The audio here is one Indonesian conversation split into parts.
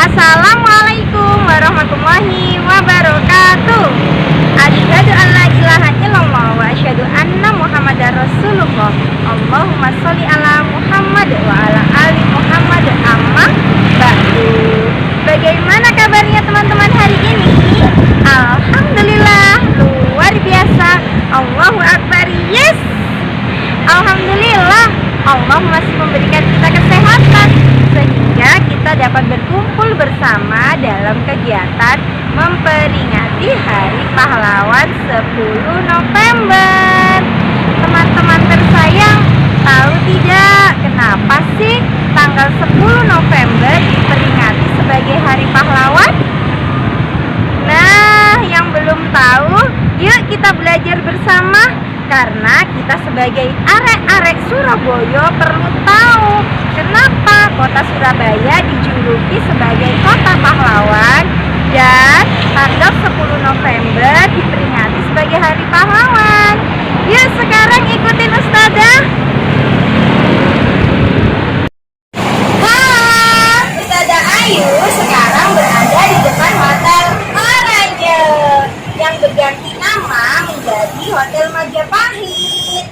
Assalamualaikum warahmatullahi wabarakatuh. Asyhadu an la ilaha illallah wa asyhadu anna Muhammadar Rasulullah. Allahumma sholli ala Muhammad wa ala ali Muhammad amma ba'du. Bagaimana kabarnya teman-teman hari ini? Alhamdulillah, luar biasa. Allahu Akbar, yes. Alhamdulillah, Allah masih memberikan kita kesehatan sehingga kita dapat berkumpul bersama dalam kegiatan memperingati Hari Pahlawan 10 November. Teman-teman tersayang, tahu tidak kenapa sih tanggal 10 November diperingati sebagai Hari Pahlawan? Nah, yang belum tahu, yuk kita belajar bersama. Karena kita sebagai arek-arek Surabaya perlu tahu kenapa kota Surabaya dijuluki sebagai kota pahlawan dan tanggal 10 November diperingati sebagai Hari Pahlawan. Yuk sekarang ikutin Ustazah. Halo, Ustazah Ayu sekarang berada di depan Hotel Oranye yang berganti nama menjadi Hotel Majapahit.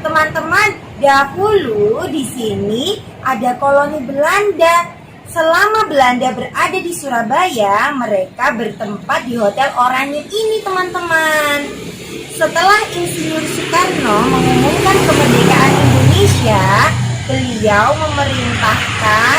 Teman-teman, dahulu di sini ada koloni Belanda. Selama Belanda berada di Surabaya, mereka bertempat di Hotel Oranye ini, teman-teman. Setelah Insinyur Soekarno mengumumkan kemerdekaan Indonesia, beliau memerintahkan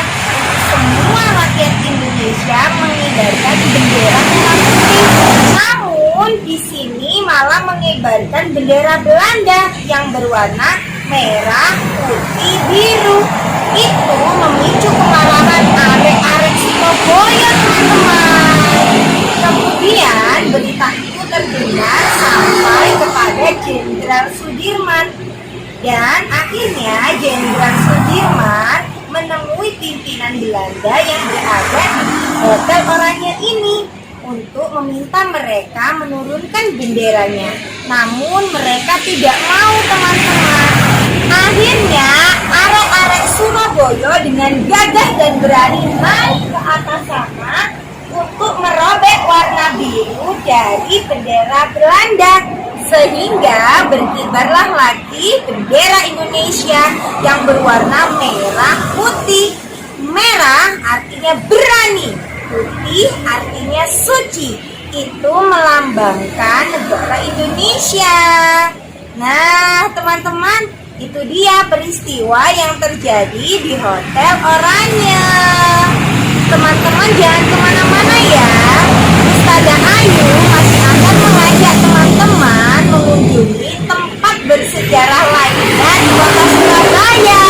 semua rakyat Indonesia mengibarkan bendera merah putih. Namun di sini malah mengibarkan bendera Belanda yang berwarna merah, putih, biru. Itu memicu kemarahan arek-arek Surabaya, teman-teman. Kemudian berita itu terdengar sampai kepada Jenderal Sudirman. Dan akhirnya Jenderal Sudirman menemui pimpinan Belanda yang berada di Hotel Oranye ini untuk meminta mereka menurunkan benderanya. Namun mereka tidak mau, teman-teman. Akhirnya arek-arek Surabaya dengan gagah dan berani naik ke atas sana untuk merobek warna biru dari bendera Belanda, sehingga berkibarlah lagi bendera Indonesia yang berwarna merah putih. Merah artinya berani, putih artinya suci. Itu melambangkan negara Indonesia. Nah, teman-teman, itu dia peristiwa yang terjadi di Hotel Oranye. Teman-teman jangan kemana-mana ya. Ustazah Ayu masih akan mengajak teman-teman mengunjungi tempat bersejarah lainnya di kota Surabaya.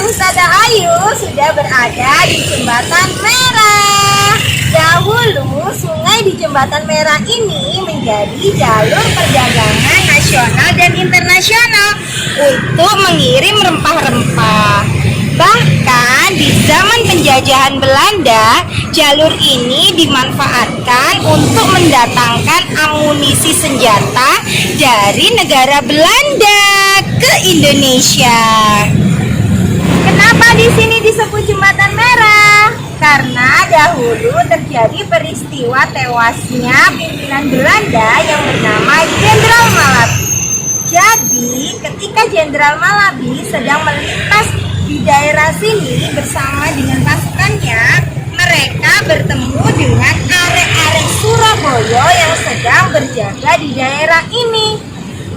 Ustazah Ayu sudah berada di Jembatan Merah. Dahulu sungai di Jembatan Merah ini menjadi jalur perdagangan nasional dan internasional untuk mengirim rempah-rempah. Bahkan di zaman penjajahan Belanda, jalur ini dimanfaatkan untuk mendatangkan amunisi senjata dari negara Belanda ke Indonesia. Kenapa di sini disebut Jembatan Merah? Karena dahulu terjadi peristiwa tewasnya pimpinan Belanda yang bernama Jenderal Malabi. Jadi, ketika Jenderal Malabi sedang melintas di daerah sini bersama dengan pasukannya, mereka bertemu dengan arek-arek Surabaya yang sedang berjaga di daerah ini.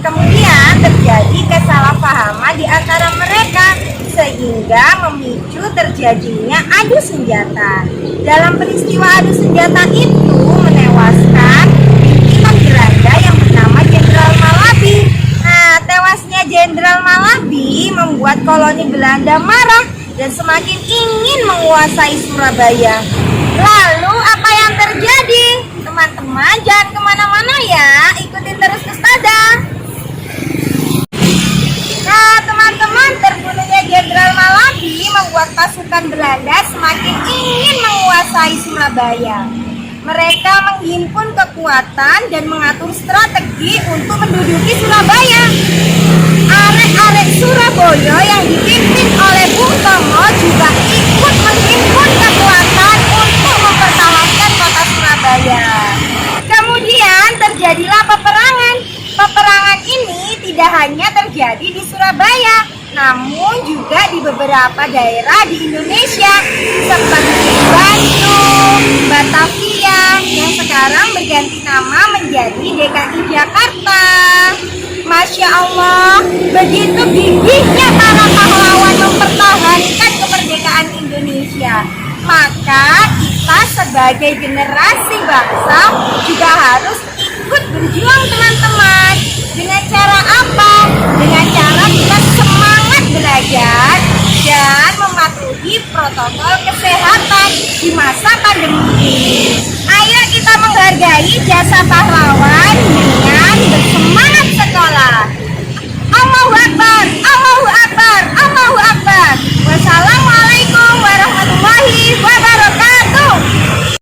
Kemudian terjadi kesalahpahaman di antara mereka sehingga memicu terjadinya adu senjata. Dalam peristiwa adu senjata itu menewaskan pimpinan Belanda yang bernama Jenderal Malabi. Nah, tewasnya Jenderal Malabi membuat koloni Belanda marah dan semakin ingin menguasai Surabaya. Lalu apa yang terjadi? Teman-teman jangan kemana-mana ya, ikutin terus Ustazah. Nah, teman-teman, terbunuhnya Jenderal Malabi membuat pasukan Belanda semakin ingin menguasai Surabaya. Mereka menghimpun kekuatan dan mengatur strategi untuk menduduki Surabaya. Arek-arek Surabaya yang dipimpin oleh namun juga di beberapa daerah di Indonesia seperti Bandung, Batavia yang sekarang berganti nama menjadi DKI Jakarta. Masya Allah, begitu gigihnya para pahlawan mempertahankan kemerdekaan Indonesia. Maka kita sebagai generasi bangsa juga harus ikut berjuang, teman-teman. Dengan cara apa? Dengan cara kita semangat belajar dan mematuhi protokol kesehatan di masa pandemi ini. Ayo kita menghargai jasa pahlawan dengan bersemangat sekolah. Allahu Akbar, Allahu Akbar,